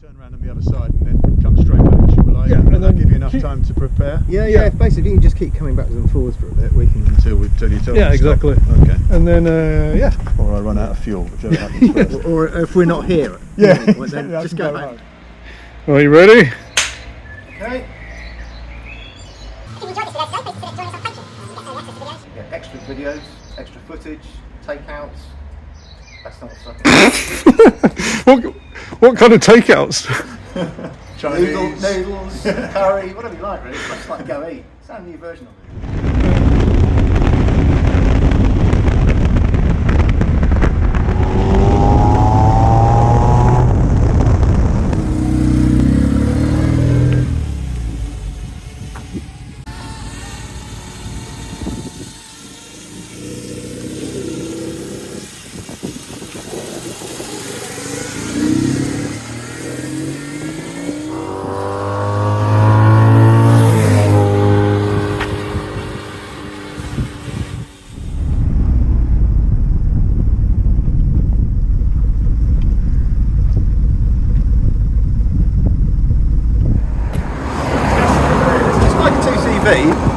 Turn around on the other side and then come straight back, shall I? Yeah, and and I'll then give you enough time to prepare. Yeah. Basically, you can just keep coming backwards and forwards for a bit. We can Until you tell me to exactly. stop. Okay. And then yeah. Or I run out of fuel, whichever happens first. or if we're not here, Yeah, then exactly, I just can go go back. Are you ready? Okay. If you enjoyed this video today, please consider joining us on Patreon. You get early access to videos. Yeah, extra videos, extra footage, takeouts. That's not sucking. what kind of takeouts? Noodles, curry, whatever you like really. It's just like go eat. It's a new version of it.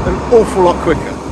An awful lot quicker.